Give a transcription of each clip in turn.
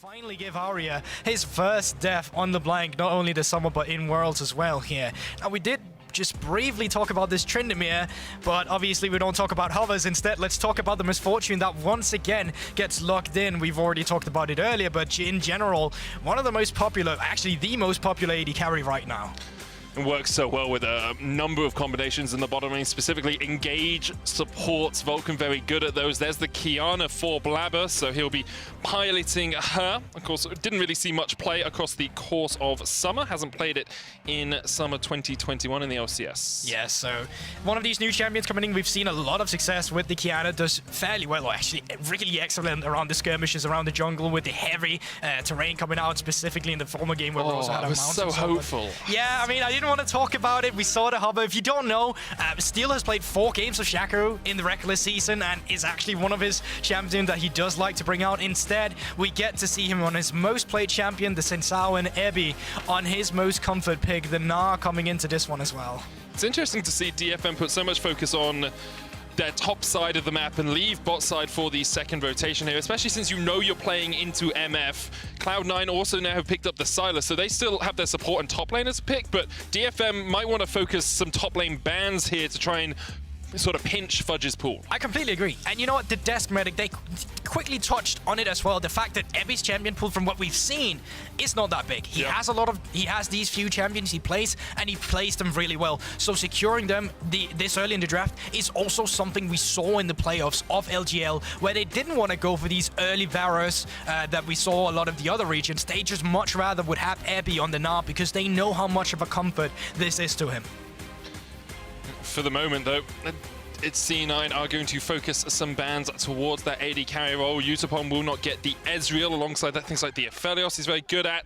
finally give Irelia his first death on LeBlanc, not only this summer but in Worlds as well here. Now we did just briefly talk about this Tryndamere, but obviously we don't talk about hovers. Instead, let's talk about the misfortune that once again gets locked in. We've already talked about it earlier, but in general, one of the most popular, actually the most popular AD carry right now. And works so well with a number of combinations in the bottom lane, specifically engage supports. Vulcan very good at those. There's the Qiyana for Blaber, so he'll be piloting her. Of course, didn't really see much play across the course of summer. Hasn't played it in summer 2021 in the LCS. Yeah, so one of these new champions coming in, we've seen a lot of success with the Qiyana. Does fairly well, actually really excellent around the skirmishes, around the jungle with the heavy terrain coming out, specifically in the former game where we also had a mountain. I was so hopeful. Yeah, I mean, I didn't want to talk about it. We saw the hover. If you don't know, Steel has played 4 games of Shaco in the regular season and is actually one of his champions that he does like to bring out. Instead, we get to see him on his most played champion, the Zhao and Evi, on his most comfort pick, the Gnar, coming into this one as well. It's interesting to see DFM put so much focus on their top side of the map and leave bot side for the second rotation here, especially since you know you're playing into MF. Cloud9 also now have picked up the Sylas, so they still have their support and top lane as a pick, but DFM might want to focus some top lane bans here to try and sort of pinch Fudge's pool. I completely agree. And you know what? The desk medic, they quickly touched on it as well. The fact that Evi's champion pool, from what we've seen, is not that big. He has these few champions he plays, and he plays them really well. So securing them this early in the draft is also something we saw in the playoffs of LGL, where they didn't want to go for these early Varus that we saw a lot of the other regions. They just much rather would have Evi on the Gnar because they know how much of a comfort this is to him. For the moment, though, it's C9 are going to focus some bans towards that AD carry role. Yutapon will not get the Ezreal alongside that. Things like the Aphelios he's very good at.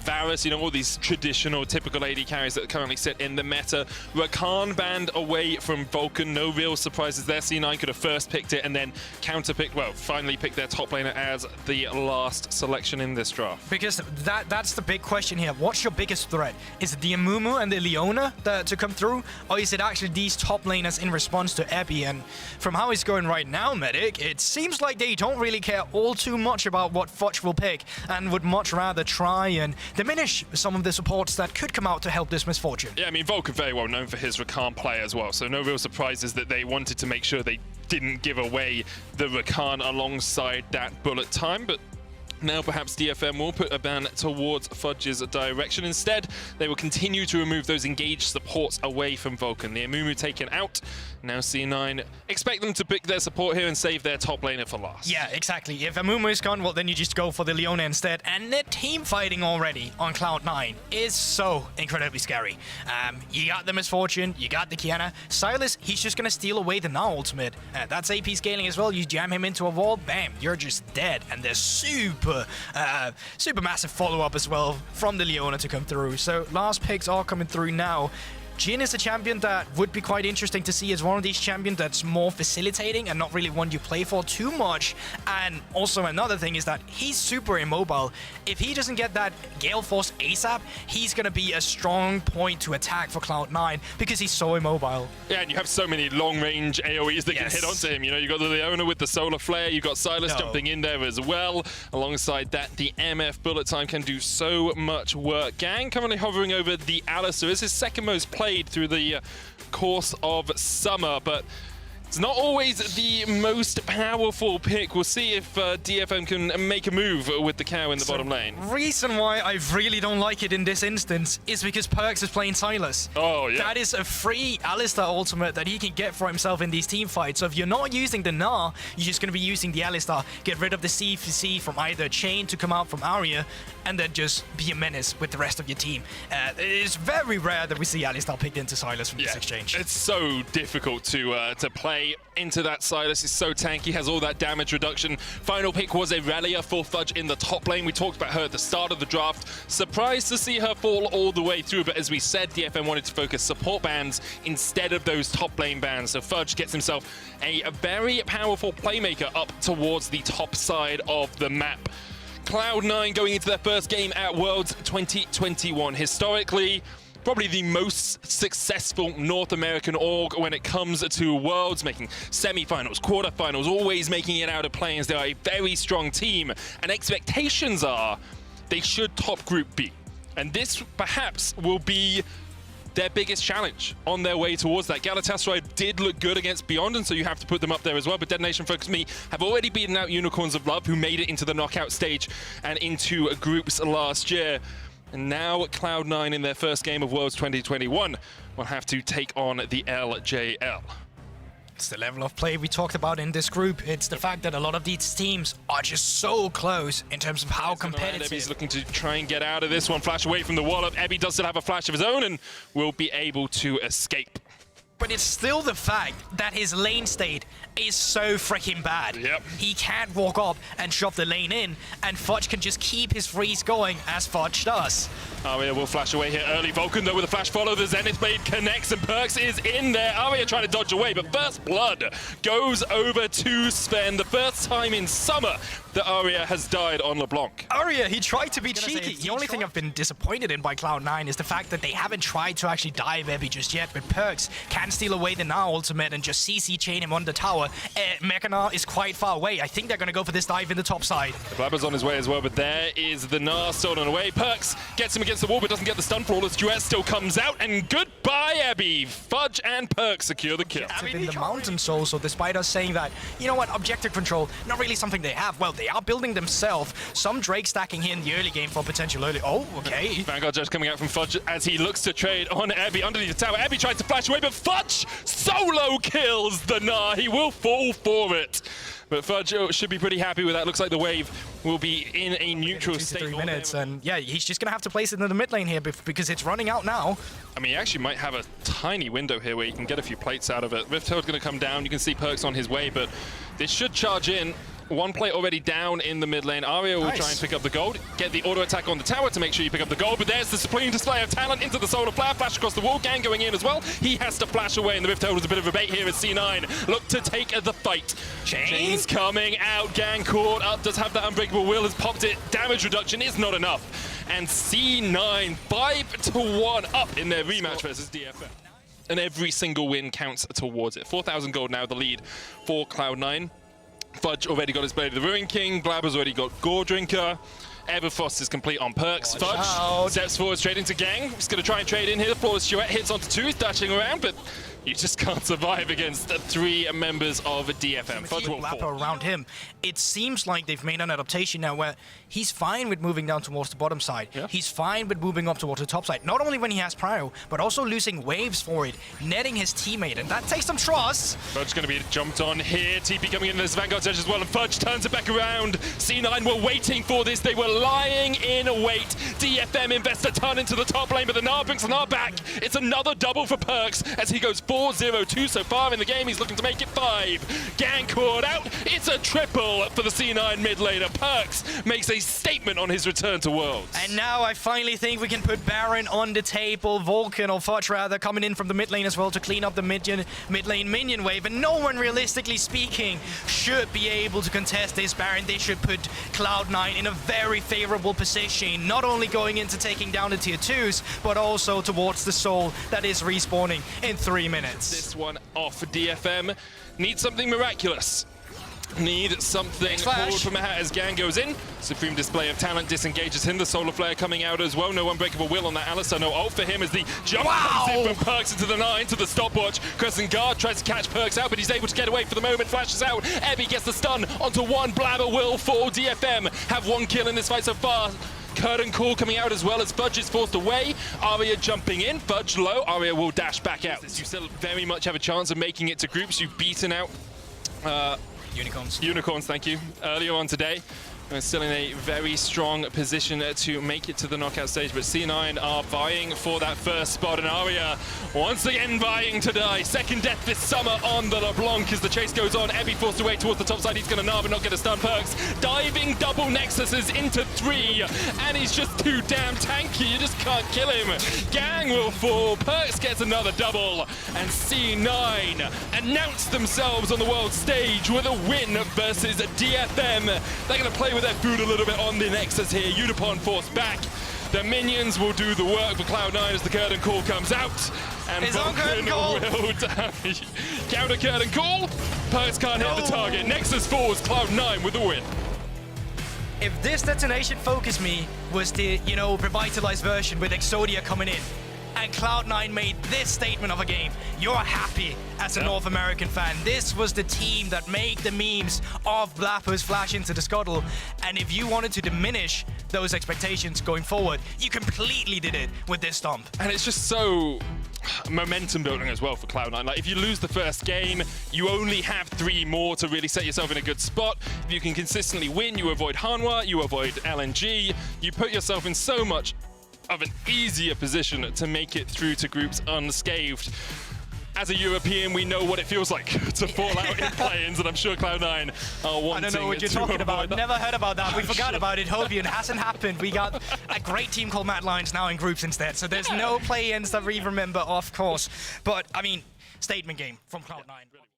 Varus, you know, all these traditional, typical AD carries that currently sit in the meta. Rakan banned away from Vulcan. No real surprises there. C9 could have first picked it and then counter-picked, well, finally picked their top laner as the last selection in this draft. Because that's the big question here. What's your biggest threat? Is it the Amumu and the Leona to come through? Or is it actually these top laners in response to Evi? And from how it's going right now, Medic, it seems like they don't really care all too much about what Fudge will pick and would much rather try and diminish some of the supports that could come out to help this misfortune. Yeah, I mean, Vulcan very well known for his Rakan play as well, so no real surprises that they wanted to make sure they didn't give away the Rakan alongside that bullet time, but now perhaps DFM will put a ban towards Fudge's direction. Instead, they will continue to remove those engaged supports away from Vulcan. The Amumu taken out. Now C9 expect them to pick their support here and save their top laner for last. Yeah, exactly. If Amumu is gone, well, then you just go for the Leona instead. And the team fighting already on Cloud9 is so incredibly scary. You got the Misfortune, you got the Qiyana. Sylas, he's just going to steal away the Gnar ultimate. That's AP scaling as well. You jam him into a wall, bam, you're just dead. And there's super massive follow-up as well from the Leona to come through. So last picks are coming through now. Jhin is a champion that would be quite interesting to see as one of these champions that's more facilitating and not really one you play for too much. And also another thing is that he's super immobile. If he doesn't get that Gale Force ASAP, he's going to be a strong point to attack for Cloud9 because he's so immobile. Yeah, and you have so many long-range AoEs that can hit onto him. You know, you got the Leona with the Solar Flare, you got Sylas jumping in there as well. Alongside that, the MF bullet time can do so much work. Gaeng currently hovering over the Alistar. It's his second most played through the course of summer, but it's not always the most powerful pick. We'll see if DFM can make a move with the cow in the bottom lane. Reason why I really don't like it in this instance is because Perkz is playing Sylas. Oh, yeah. That is a free Alistar ultimate that he can get for himself in these team fights. So if you're not using the Gnar, you're just going to be using the Alistar. Get rid of the CC from either Chain to come out from Irelia, and then just be a menace with the rest of your team. It's very rare that we see Alistar picked into Sylas from this exchange. It's so difficult to play into that. Sylas is so tanky, has all that damage reduction. Final pick was Irelia for Fudge in the top lane. We talked about her at the start of the draft. Surprised to see her fall all the way through, but as we said, DFM wanted to focus support bans instead of those top lane bans. So Fudge gets himself a very powerful playmaker up towards the top side of the map. Cloud9 going into their first game at Worlds 2021. Historically, probably the most successful North American org when it comes to Worlds, making semi-finals, quarterfinals, always making it out of play-ins. They are a very strong team, and expectations are they should top Group B. And this perhaps will be their biggest challenge on their way towards that. Galatasaray did look good against Beyond, and so you have to put them up there as well. But DetonatioN Focus Me have already beaten out Unicorns of Love, who made it into the knockout stage and into groups last year. And now Cloud9 in their first game of Worlds 2021 will have to take on the LJL. It's the level of play we talked about in this group. It's the fact that a lot of these teams are just so close in terms of how competitive. Evi's looking to try and get out of this one. Flash away from the wallop. Evi does still have a flash of his own and will be able to escape. But it's still the fact that his lane state is so freaking bad. Yep. He can't walk up and shove the lane in, and Fudge can just keep his freeze going as Fudge does. Aria will flash away here early. Vulcan, though, with a flash follow. The Zenith Blade connects, and Perkz is in there. Aria trying to dodge away, but First Blood goes over to Zven. The first time in summer that Aria has died on LeBlanc. Aria, he tried to be cheeky. The only thing I've been disappointed in by Cloud9 is the fact that they haven't tried to actually dive Evi just yet, but Perkz can steal away the Gnar ultimate and just CC chain him on the tower. Gnar is quite far away. I think they're going to go for this dive in the top side. The Blaber's on his way as well, but there is the Gnar stolen away. Perkz gets him against the wall, but doesn't get the stun. Flawless Duet still comes out, and goodbye, Evi. Fudge and Perkz secure the kill. In the Mountain Soul, so despite us saying that, you know what, objective control, not really something they have. Well, they are building themselves. Some Drake stacking here in the early game for potential early. Oh, okay. Vanguard just coming out from Fudge as he looks to trade on Evi underneath the tower. Evi tries to flash away, but Fudge solo kills the Gnar. He will fall for it. But Fudge should be pretty happy with that. Looks like the wave will be in a neutral state. 3 minutes, and yeah, he's just going to have to place it in the mid lane here because it's running out now. I mean, he actually might have a tiny window here where he can get a few plates out of it. Rifthold's going to come down. You can see Perkz on his way, but this should charge in. One plate already down in the mid lane. Aria will try and pick up the gold, get the auto attack on the tower to make sure you pick up the gold, but there's the supreme display of talent into the solar flare, flash across the wall. Gaeng going in as well. He has to flash away, and the Rifthold was a bit of a bait here as C9 look to take the fight. Jhin's coming out. Gaeng caught up, does have that unbreakable will, has popped it. Damage reduction is not enough. And C9 5-1 up in their rematch versus DFM. And every single win counts towards it. 4,000 gold now, the lead for Cloud9. Fudge already got his Blade of the Ruin King. Blaber's already got Gore Drinker. Everfrost is complete on Perkz. Fudge steps forward straight into Gaeng. He's going to try and trade in here. The Flawless Duet hits onto 2. He's dashing around, but you just can't survive against 3 members of DFM. Fudge will fall. Around him. It seems like they've made an adaptation now where he's fine with moving down towards the bottom side. Yeah. He's fine with moving up towards the top side. Not only when he has prio, but also losing waves for it, netting his teammate, and that takes some trust. Fudge going to be jumped on here. TP coming in this Vanguard's edge as well, and Fudge turns it back around. C9 were waiting for this. They were lying in wait. DFM invest a ton into the top lane, but the Gnar brings the Gnar back. It's another double for Perkz as he goes 4-0-2 so far in the game. He's looking to make it 5. Gaeng caught out. It's a triple for the C9 mid laner. Perkz makes a statement on his return to Worlds. And now I finally think we can put Baron on the table. Vulcan, or Fudge rather, coming in from the mid lane as well to clean up the mid lane minion wave. And no one, realistically speaking, should be able to contest this Baron. They should put Cloud9 in a very favorable position, not only going into taking down the tier 2s, but also towards the soul that is respawning in 3 minutes. This one off for DFM. Need something miraculous. Need something pulled from a hat as Gaeng goes in. Supreme display of talent disengages him. The solar flare coming out as well. No unbreakable will on that Alistar. No ult for him as the jump comes in from Perkz into the 9 to the stopwatch. Crescent Guard tries to catch Perkz out, but he's able to get away for the moment. Flashes out. Evi gets the stun onto 1. Blaber will fall. DFM have 1 kill in this fight so far. Curtain Call coming out as well as Fudge is forced away. Aria jumping in. Fudge low. Aria will dash back out. You still very much have a chance of making it to groups. You've beaten out Unicorns, thank you. Earlier on today, we're still in a very strong position to make it to the knockout stage, but C9 are vying for that first spot, and Aria once again vying to die. Second death this summer on the LeBlanc as the chase goes on. Evi forced away towards the top side. He's going to Gnar but not get a stun. Perkz diving double nexuses into 3, and he's just too damn tanky. You just can't kill him. Gaeng will fall. Perkz gets another double, and C9 announce themselves on the world stage with a win versus DFM. They're going to play with their food a little bit on the Nexus here. Yutapon forced back. The minions will do the work for Cloud9 as the curtain call comes out. And It's on Vulcan curtain call. will damage. Counter curtain call. Perkz can't hit the target. Nexus falls. Cloud9 with the win. If this detonation focus me was the, revitalized version with Exodia coming in, and Cloud9 made this statement of a game, you're happy as a North American fan. This was the team that made the memes of Blaber's flash into the scuttle, and if you wanted to diminish those expectations going forward, you completely did it with this stomp. And it's just so momentum building as well for Cloud9. Like, if you lose the first game, you only have 3 more to really set yourself in a good spot. If you can consistently win, you avoid Hanwha, you avoid LNG, you put yourself in so much of an easier position to make it through to groups unscathed. As a European, we know what it feels like to fall out in play-ins, and I'm sure Cloud9 are wanting to I don't know what you're talking about. Never heard about that. We forgot about it. Hobian hasn't happened. We got a great team called Mad Lions now in groups instead, so there's no play-ins that we remember, of course. But, I mean, statement game from Cloud9.